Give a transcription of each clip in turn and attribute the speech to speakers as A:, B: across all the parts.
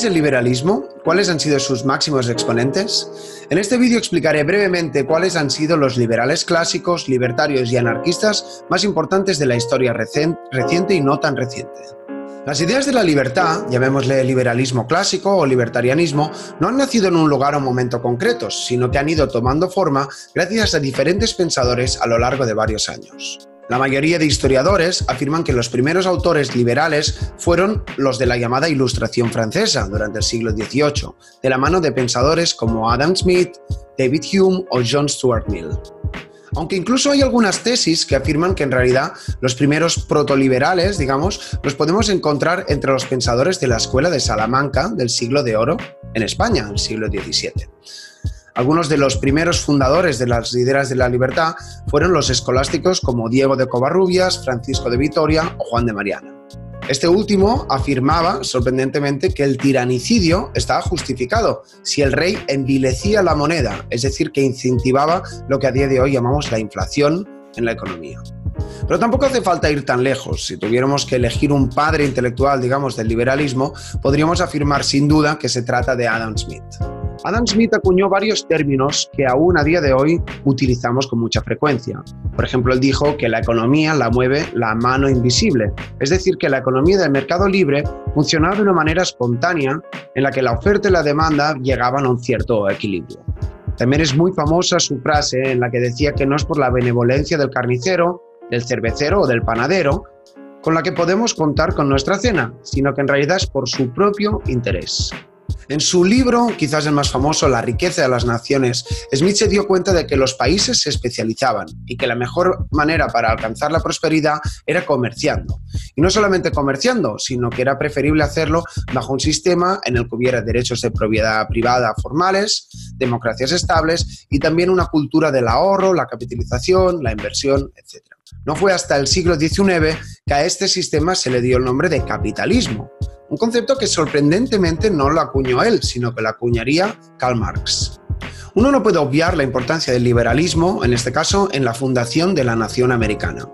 A: es el liberalismo? ¿Cuáles han sido sus máximos exponentes? En este vídeo explicaré brevemente cuáles han sido los liberales clásicos, libertarios y anarquistas más importantes de la historia reciente y no tan reciente. Las ideas de la libertad, llamémosle liberalismo clásico o libertarianismo, no han nacido en un lugar o momento concretos, sino que han ido tomando forma gracias a diferentes pensadores a lo largo de varios años. La mayoría de historiadores afirman que los primeros autores liberales fueron los de la llamada Ilustración francesa durante el siglo XVIII, de la mano de pensadores como Adam Smith, David Hume o John Stuart Mill. Aunque incluso hay algunas tesis que afirman que en realidad los primeros protoliberales, digamos, los podemos encontrar entre los pensadores de la Escuela de Salamanca del siglo de oro en España, el siglo XVII. Algunos de los primeros fundadores de las ideas de la libertad fueron los escolásticos como Diego de Covarrubias, Francisco de Vitoria o Juan de Mariana. Este último afirmaba, sorprendentemente, que el tiranicidio estaba justificado si el rey envilecía la moneda, es decir, que incentivaba lo que a día de hoy llamamos la inflación en la economía. Pero tampoco hace falta ir tan lejos. Si tuviéramos que elegir un padre intelectual, digamos, del liberalismo, podríamos afirmar sin duda que se trata de Adam Smith. Adam Smith acuñó varios términos que aún a día de hoy utilizamos con mucha frecuencia. Por ejemplo, él dijo que la economía la mueve la mano invisible, es decir, que la economía del mercado libre funcionaba de una manera espontánea en la que la oferta y la demanda llegaban a un cierto equilibrio. También es muy famosa su frase en la que decía que no es por la benevolencia del carnicero, del cervecero o del panadero con la que podemos contar con nuestra cena, sino que en realidad es por su propio interés. En su libro, quizás el más famoso, La riqueza de las naciones, Smith se dio cuenta de que los países se especializaban y que la mejor manera para alcanzar la prosperidad era comerciando. Y no solamente comerciando, sino que era preferible hacerlo bajo un sistema en el que hubiera derechos de propiedad privada formales, democracias estables y también una cultura del ahorro, la capitalización, la inversión, etc. No fue hasta el siglo XIX que a este sistema se le dio el nombre de capitalismo. Un concepto que sorprendentemente no lo acuñó él, sino que lo acuñaría Karl Marx. Uno no puede obviar la importancia del liberalismo, en este caso, en la fundación de la nación americana.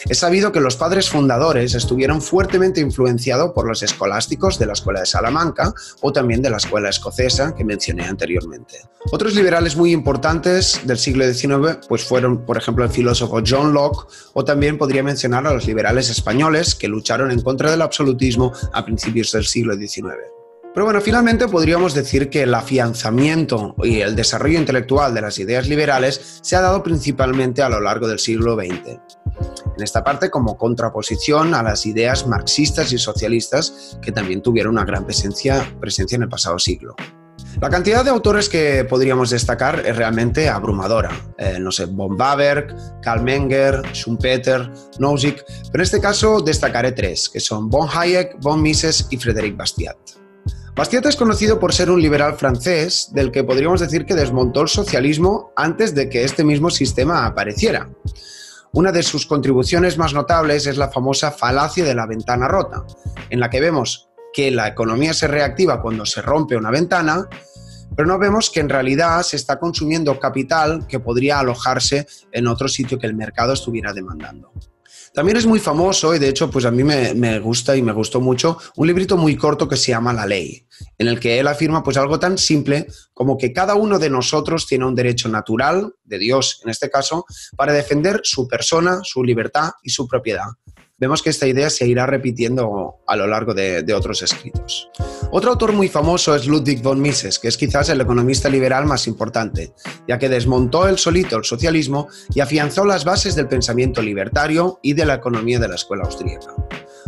A: Es sabido que los padres fundadores estuvieron fuertemente influenciados por los escolásticos de la Escuela de Salamanca o también de la Escuela Escocesa que mencioné anteriormente. Otros liberales muy importantes del siglo XIX pues fueron, por ejemplo, el filósofo John Locke o también podría mencionar a los liberales españoles que lucharon en contra del absolutismo a principios del siglo XIX. Pero bueno, finalmente podríamos decir que el afianzamiento y el desarrollo intelectual de las ideas liberales se ha dado principalmente a lo largo del siglo XX. En esta parte como contraposición a las ideas marxistas y socialistas que también tuvieron una gran presencia en el pasado siglo. La cantidad de autores que podríamos destacar es realmente abrumadora. Von Baberg, Karl Menger, Schumpeter, Nozick, pero en este caso destacaré tres, que son von Hayek, von Mises y Frédéric Bastiat. Bastiat es conocido por ser un liberal francés del que podríamos decir que desmontó el socialismo antes de que este mismo sistema apareciera. Una de sus contribuciones más notables es la famosa falacia de la ventana rota, en la que vemos que la economía se reactiva cuando se rompe una ventana, pero no vemos que en realidad se está consumiendo capital que podría alojarse en otro sitio que el mercado estuviera demandando. También es muy famoso, y de hecho pues a mí me gusta y me gustó mucho, un librito muy corto que se llama La Ley, en el que él afirma pues algo tan simple como que cada uno de nosotros tiene un derecho natural, de Dios en este caso, para defender su persona, su libertad y su propiedad. Vemos que esta idea se irá repitiendo a lo largo de otros escritos. Otro autor muy famoso es Ludwig von Mises, que es quizás el economista liberal más importante, ya que desmontó él solito el socialismo y afianzó las bases del pensamiento libertario y de la economía de la escuela austríaca.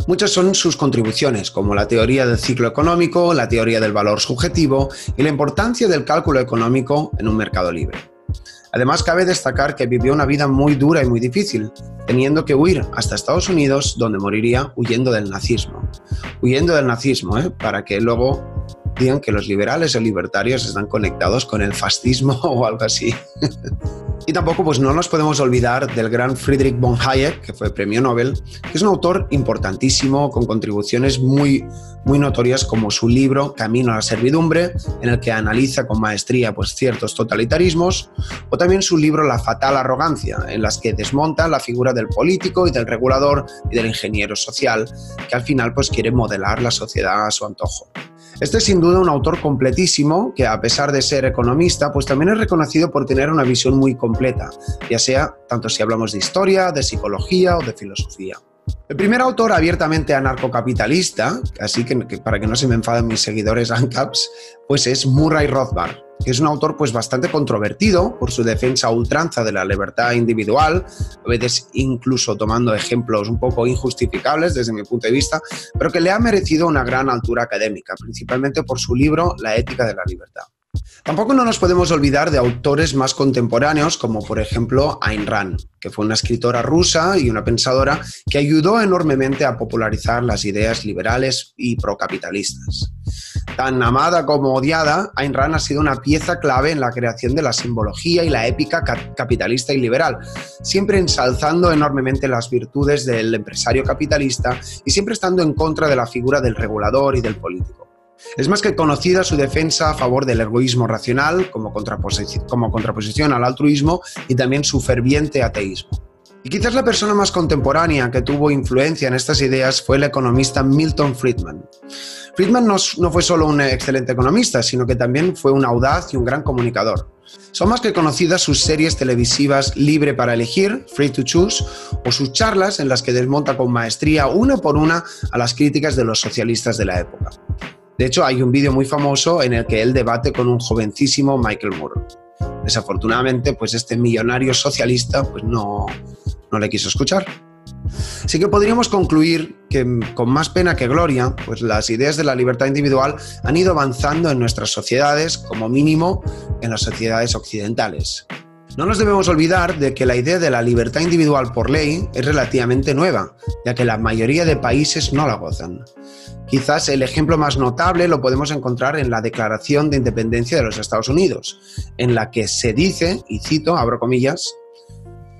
A: Muchas son sus contribuciones, como la teoría del ciclo económico, la teoría del valor subjetivo y la importancia del cálculo económico en un mercado libre. Además, cabe destacar que vivió una vida muy dura y muy difícil, teniendo que huir hasta Estados Unidos, donde moriría huyendo del nazismo. Huyendo del nazismo, para que luego digan que los liberales o libertarios están conectados con el fascismo o algo así. Y tampoco pues no nos podemos olvidar del gran Friedrich von Hayek, que fue premio Nobel, que es un autor importantísimo con contribuciones muy notorias como su libro Camino a la servidumbre, en el que analiza con maestría pues ciertos totalitarismos, o también su libro La fatal arrogancia, en las que desmonta la figura del político y del regulador y del ingeniero social, que al final pues quiere modelar la sociedad a su antojo. Este es sin duda un autor completísimo que, a pesar de ser economista, pues también es reconocido por tener una visión muy completa, ya sea tanto si hablamos de historia, de psicología o de filosofía. El primer autor abiertamente anarcocapitalista, así que para que no se me enfaden mis seguidores ANCAPs, pues es Murray Rothbard, que es un autor pues bastante controvertido por su defensa a ultranza de la libertad individual, a veces incluso tomando ejemplos un poco injustificables desde mi punto de vista, pero que le ha merecido una gran altura académica, principalmente por su libro La ética de la libertad. Tampoco no nos podemos olvidar de autores más contemporáneos, como por ejemplo Ayn Rand, que fue una escritora rusa y una pensadora que ayudó enormemente a popularizar las ideas liberales y procapitalistas. Tan amada como odiada, Ayn Rand ha sido una pieza clave en la creación de la simbología y la épica capitalista y liberal, siempre ensalzando enormemente las virtudes del empresario capitalista y siempre estando en contra de la figura del regulador y del político. Es más que conocida su defensa a favor del egoísmo racional como contraposición al altruismo y también su ferviente ateísmo. Y quizás la persona más contemporánea que tuvo influencia en estas ideas fue el economista Milton Friedman. Friedman no fue solo un excelente economista, sino que también fue un audaz y un gran comunicador. Son más que conocidas sus series televisivas Libre para elegir, Free to Choose, o sus charlas en las que desmonta con maestría una por una a las críticas de los socialistas de la época. De hecho, hay un vídeo muy famoso en el que él debate con un jovencísimo Michael Moore. Desafortunadamente, pues este millonario socialista pues no le quiso escuchar. Así que podríamos concluir que, con más pena que gloria, pues las ideas de la libertad individual han ido avanzando en nuestras sociedades, como mínimo en las sociedades occidentales. No nos debemos olvidar de que la idea de la libertad individual por ley es relativamente nueva, ya que la mayoría de países no la gozan. Quizás el ejemplo más notable lo podemos encontrar en la Declaración de Independencia de los Estados Unidos, en la que se dice, y cito, abro comillas,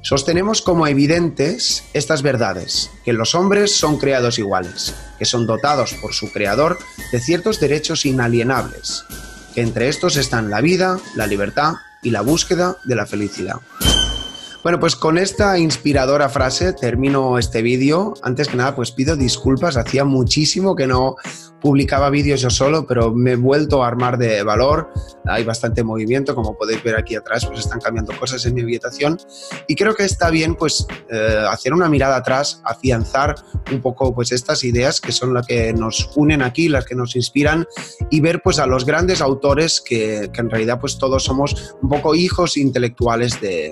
A: sostenemos como evidentes estas verdades, que los hombres son creados iguales, que son dotados por su creador de ciertos derechos inalienables, que entre estos están la vida, la libertad y la búsqueda de la felicidad. Bueno, pues con esta inspiradora frase termino este vídeo. Antes que nada, pues pido disculpas. Hacía muchísimo que no publicaba vídeos yo solo, pero me he vuelto a armar de valor. Hay bastante movimiento, como podéis ver aquí atrás, pues están cambiando cosas en mi habitación. Y creo que está bien, pues, hacer una mirada atrás, afianzar un poco, pues, estas ideas que son las que nos unen aquí, las que nos inspiran, y ver, pues, a los grandes autores que en realidad, pues, todos somos un poco hijos intelectuales de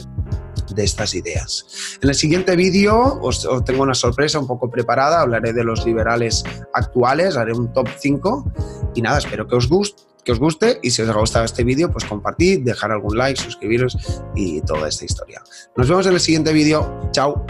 A: estas ideas. En el siguiente vídeo os tengo una sorpresa un poco preparada, hablaré de los liberales actuales, haré un top 5 y nada, espero que os guste y si os ha gustado este vídeo, pues compartid, dejar algún like, suscribiros y toda esta historia. Nos vemos en el siguiente vídeo. Chao.